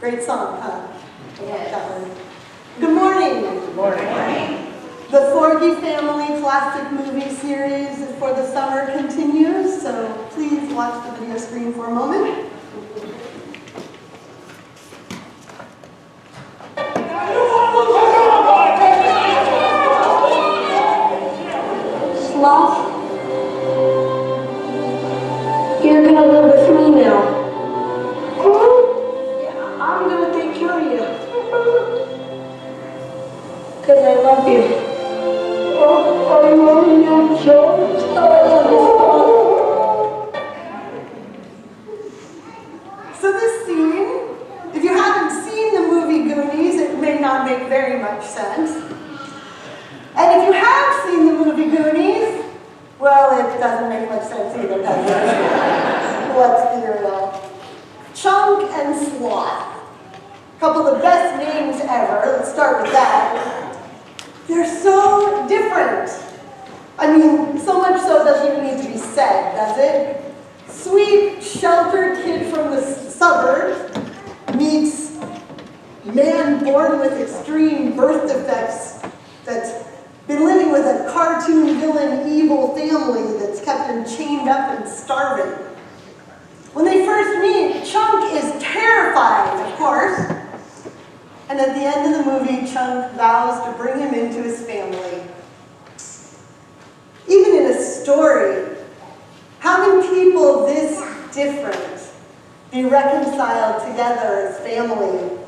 Great song, huh? I like that one. Good morning. Good morning. The Forgy Family Classic Movie Series for the summer continues, so please watch the video screen for a moment. Sloth, you're gonna live with me now. Yeah, I'm gonna take care of you. Because I love you. I love you, George. So this scene, if you haven't seen the movie Goonies, it may not make very much sense. And if you have seen the movie Goonies, well, it doesn't make much sense either, does it? Let's be real. Chunk and Sloth. A couple of the best names ever. Let's start with that. They're so different. I mean, so much so it doesn't even need to be said, does it? Sweet, sheltered kid from the suburbs meets man born with extreme birth defects that's been living with a cartoon villain evil family that's kept him chained up and starving. When they first meet, Chunk is terrified, of course. And at the end of the movie, Chunk vows to bring him into his family. Even in a story, how can people this different be reconciled together as family?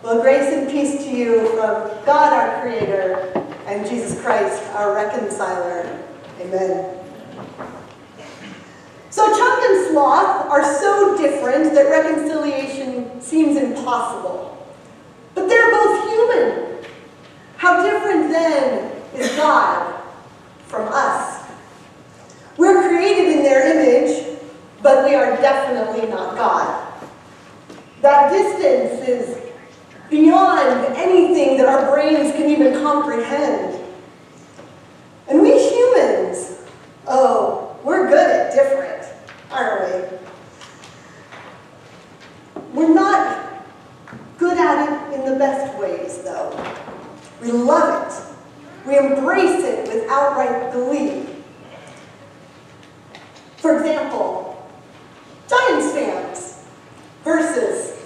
Well, grace and peace to you from God our Creator and Jesus Christ our Reconciler. Amen. So Chunk and Sloth are so different that reconciliation seems impossible. But they're both human. How different then is God from us? We're created in their image, but we are definitely not God. That distance is beyond anything that our brains can even comprehend. And we humans, oh, we're good at different, aren't we? We're not good at it in the best ways, though. We love it. We embrace it with outright glee. For example, Giants fans versus...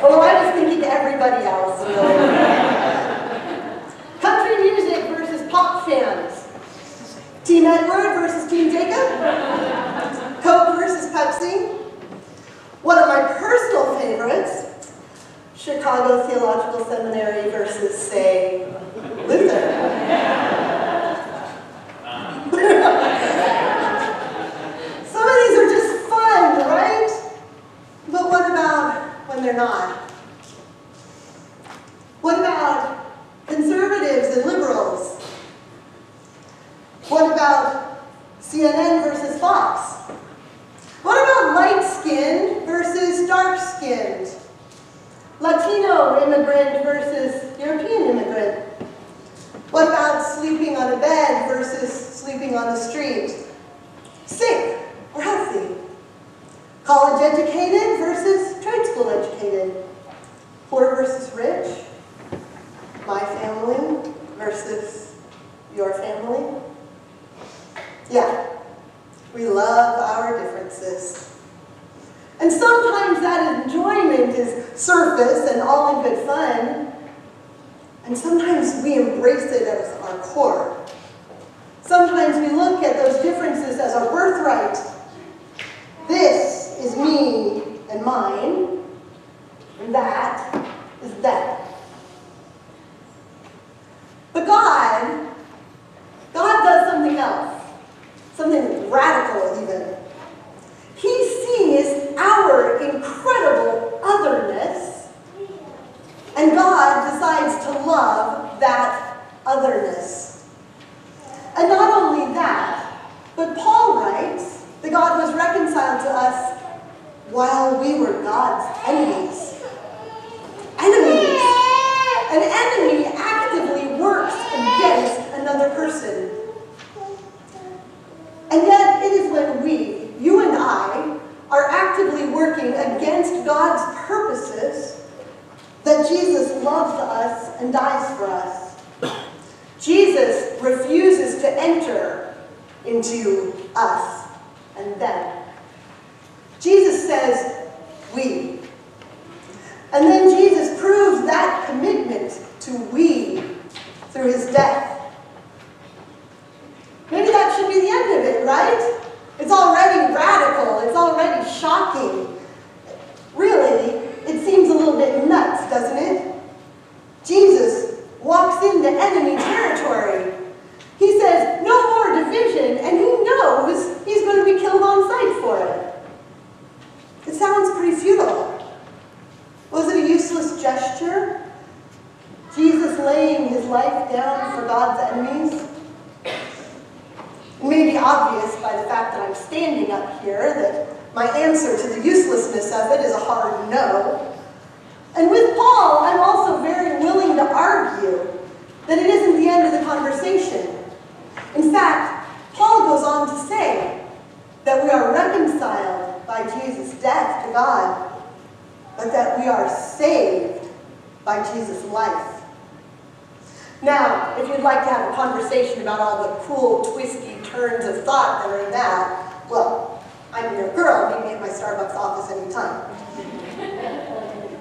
Oh, I was thinking everybody else, really. Country music versus pop fans. Team Edward versus Team Jacob. Coke versus Pepsi. One of my personal favorites, Chicago Theological Seminary versus, say, Luther. Some of these are just fun, right? But what about when they're not? What about conservatives and liberals? What about CNN versus Fox? What about light-skinned versus dark-skinned? Latino immigrant versus European immigrant? What about sleeping on a bed versus sleeping on the street? Sick or healthy? College educated versus trade school educated? Poor versus rich? My family versus your family? Yeah. We love our differences. And sometimes that enjoyment is surface and all in good fun. And sometimes we embrace it as our core. Sometimes we look at those differences as our birthright. This is me and mine, and that is that. But God does something else. Something radical, even. He sees our incredible otherness, and God decides to love that otherness. And not only that, but Paul writes that God was reconciled to us while we were God's enemies. Enemies. An enemy actively works against another person. And yet, it is when we, you and I, are actively actively working against God's purposes that Jesus loves us and dies for us. Jesus refuses to enter into us and them. Jesus says, we. And then Jesus proves that commitment to we through his death. Maybe that should be the end of it, right? It's already radical. It's already shocking. Really, it seems a little bit nuts, doesn't it? Jesus walks into enemy territory. He says, no more division, and he knows he's going to be killed on sight for it. It sounds pretty futile. Was it a useless gesture? Jesus laying his life down for God's enemies? It may be obvious by the fact that I'm standing up here that my answer to the uselessness of it is a hard no. And with Paul, I'm also very willing to argue that it isn't the end of the conversation. In fact, Paul goes on to say that we are reconciled by Jesus' death to God, but that we are saved by Jesus' life. Now, if you'd like to have a conversation about all the cool, twisty turns of thought that are in that, well, I'm your girl. Meet me at my Starbucks office anytime.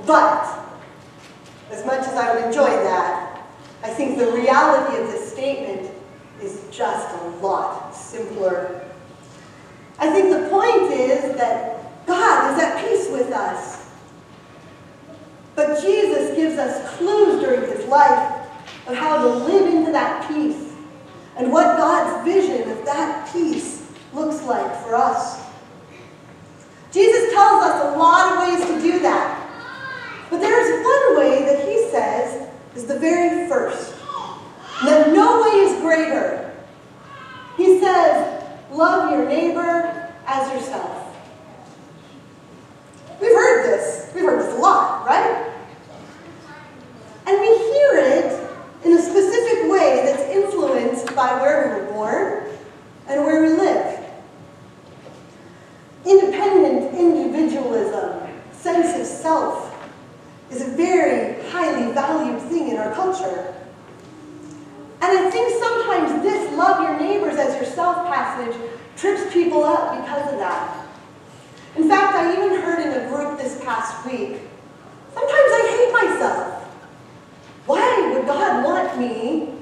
But, as much as I would enjoy that, I think the reality of this statement is just a lot simpler. I think the point is that God is at peace with us. But Jesus gives us clues during his life of how to live into that peace and what God's vision of that peace looks like for us. Jesus tells us a lot of ways to do that. But there's one way that he says is the very first, and that no way is greater. He says, love your neighbor as yourself. We've heard this. We've heard this a lot, right? And we hear it in a specific way that's influenced by where we were born and where we live. Independent individualism, sense of self, is a very highly valued thing in our culture. And I think sometimes this love your neighbors as yourself passage trips people up because of that. In fact, I even heard in a group this past week, sometimes I hate myself. Why would God want me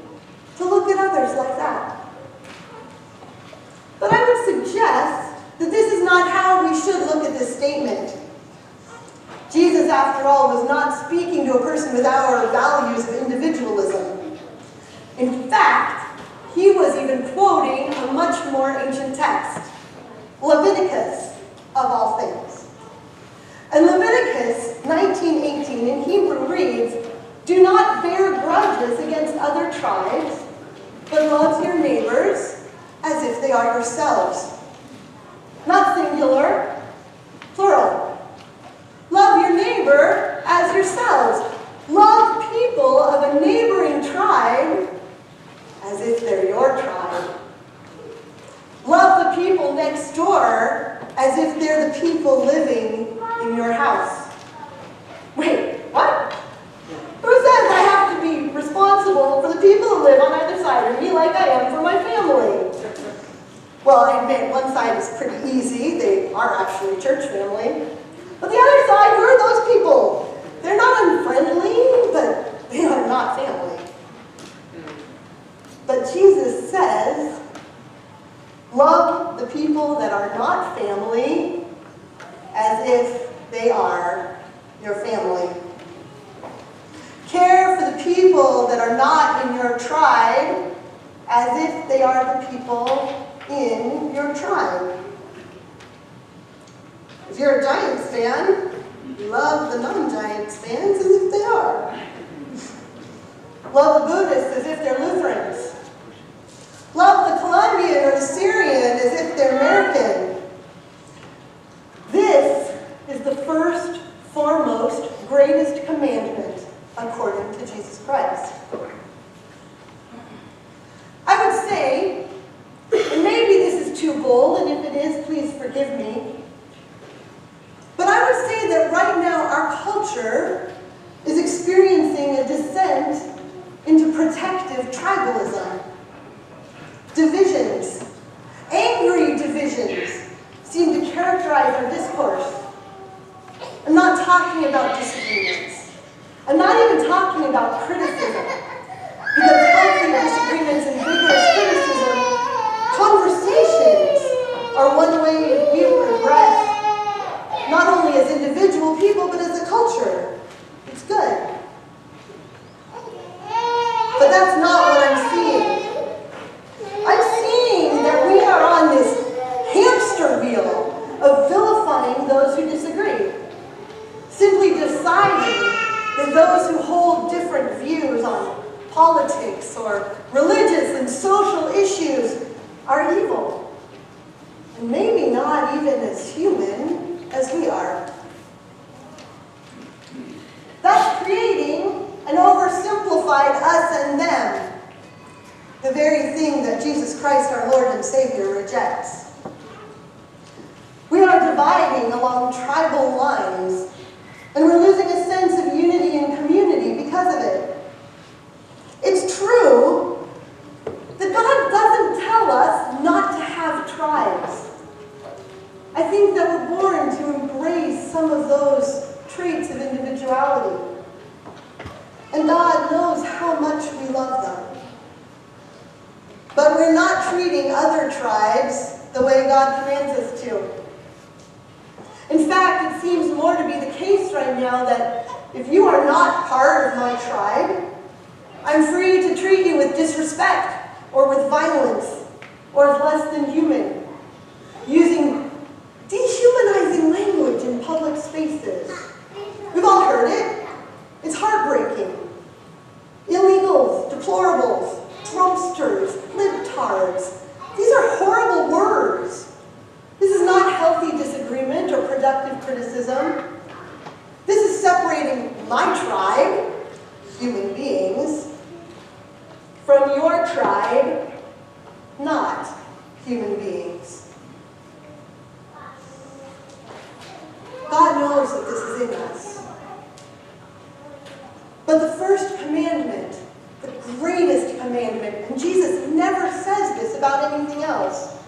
to look at others like that? But I would suggest that this is not how we should look at this statement. Jesus, after all, was not speaking to a person with our values of individualism. In fact, he was even quoting a much more ancient text, Leviticus, of all things. And Leviticus 19:18 in Hebrew reads, do not bear grudges against other tribes, but love your neighbors as if they are yourselves. Not singular, plural. Love your neighbor as yourselves. Love people of a neighboring tribe as if they're your tribe. Love the people next door as if they're the people living in your house. Wait, what? Who says I have to be responsible for the people who live on either side of me like I am for my family? Well, I admit one side is pretty easy. They are actually church family. But the other side, who are those people? They're not unfriendly, but they are not family. But Jesus says, love the people that are not family as if they are your family. Care for the people that are not in your tribe as if they are the people in your tribe. If you're a Giants fan, love the non-Giants fans as if they are. Love the Buddhists as if they're Lutherans. Love the Colombian or the Syrian as if they're American. This is the first, foremost, greatest commandment according to Jesus Christ. I would say, and maybe this is too bold, and if it is, please forgive me, culture is experiencing a descent into protective tribalism. Divisions, angry divisions, seem to characterize our discourse. I'm not talking about disagreements. I'm not even talking about criticism. Because healthy disagreements and vigorous criticism, conversations are one way we progress, not only as individual people, but as a culture. It's good. But that's not what I'm seeing. I'm seeing that we are on this hamster wheel of vilifying those who disagree. Simply deciding that those who hold different views on politics or religious and social issues are evil. And maybe not even as human as we are. Thus creating an oversimplified us and them, the very thing that Jesus Christ, our Lord and Savior, rejects. We are dividing along tribal lines, and we're losing a sense of unity and community because of it. It's true that God doesn't tell us not to have tribes. I think that we're born to embrace some of those traits of individuality. And God knows how much we love them. But we're not treating other tribes the way God commands us to. In fact, it seems more to be the case right now that if you are not part of my tribe, I'm free to treat you with disrespect or with violence or as less than human, using dehumanizing language in public spaces. We've all heard it. It's heartbreaking. Illegals, deplorables, Trumpsters, libtards. These are horrible words. This is not healthy disagreement or productive criticism. This is separating my tribe, human beings, from your tribe, not human beings. God knows that this is in us. But the first commandment, the greatest commandment, and Jesus never says this about anything else,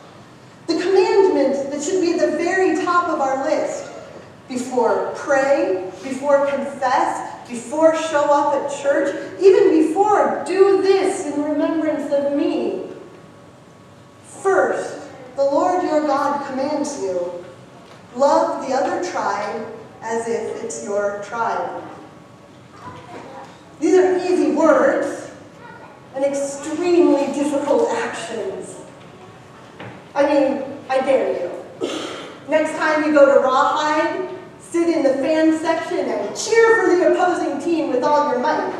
the commandment that should be at the very top of our list, before pray, before confess, before show up at church, even before do this in remembrance of me. First, the Lord your God commands you, love the other tribe as if it's your tribe. These are easy words and extremely difficult actions. I mean, I dare you. Next time you go to Rawhide, sit in the fan section and cheer for the opposing team with all your might.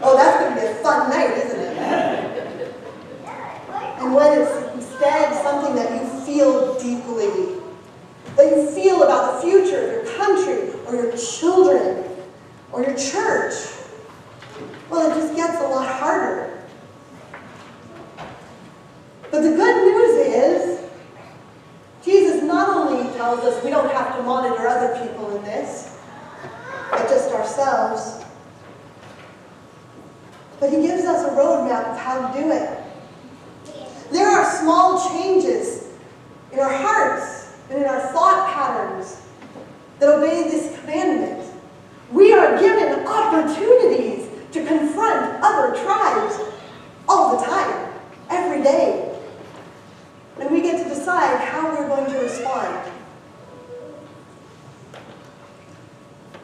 Oh, that's going to be a fun night, isn't it? And when it's instead something that you feel deeply, that you feel about the future of your country or your children or your church, well, it just gets a lot harder. But the good news is, Jesus not only tells us we don't have to monitor other people in this, but just ourselves, but he gives us a roadmap of how to do it. There are small changes in our hearts and in our thought patterns that obey this commandment. We are given opportunities to confront other tribes all the time, every day. And we get to decide how we're going to respond.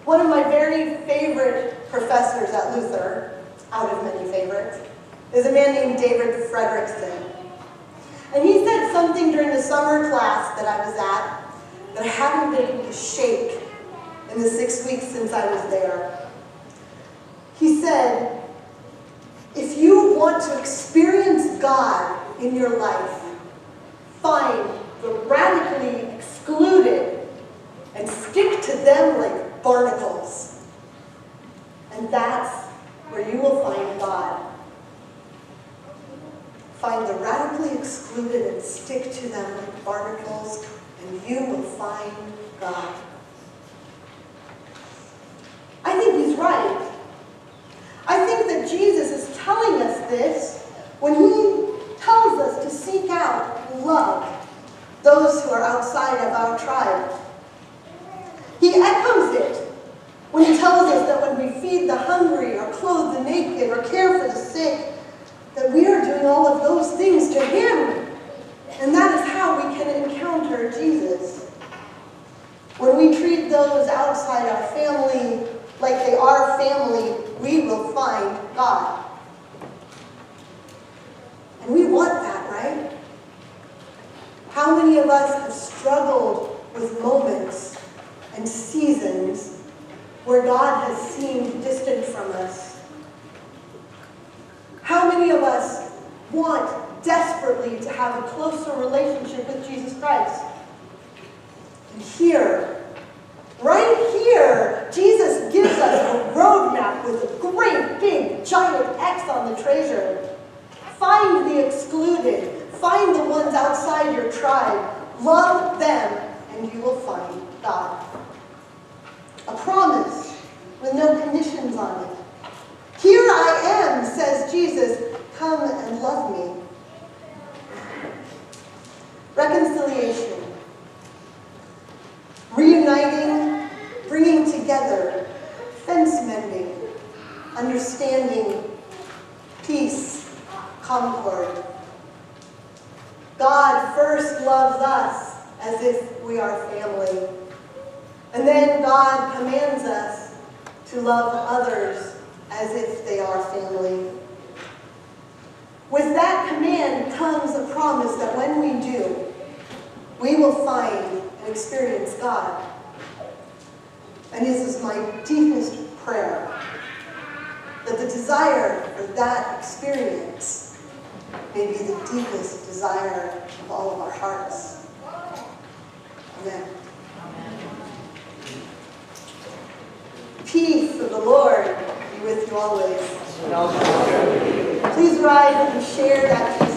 One of my very favorite professors at Luther, out of many favorites, is a man named David Fredrickson. And he said something during the summer class that I was at that I haven't been able to shake in the 6 weeks since I was there. He said, if you want to experience God in your life, find the radically excluded and stick to them like barnacles. And that's where you will find God. Find the radically excluded and stick to them like barnacles, and you will find God. outside of our tribe. He echoes it when he tells us that when we feed the hungry or clothe the naked or care for the sick, that we are doing all of those things to him. And that is how we can encounter Jesus. When we treat those outside our family like they are family, we will find God. And we want that, right? How many of us have struggled with moments and seasons where God has seemed distant from us? How many of us want desperately to have a closer relationship with Jesus Christ? And here, right here, Jesus gives us a roadmap with a great big giant X on the treasure. Find the excluded. Find the ones outside your tribe. Love them, and you will find God. A promise with no conditions on it. Here I am, says Jesus. Come and love me. Reconciliation. Reuniting, bringing together, fence mending, understanding, peace, concord. God first loves us as if we are family. And then God commands us to love others as if they are family. With that command comes a promise that when we do, we will find and experience God. And this is my deepest prayer, that the desire for that experience may be the deepest desire of all of our hearts. Amen. Peace of the Lord be with you always. Please rise and share that peace.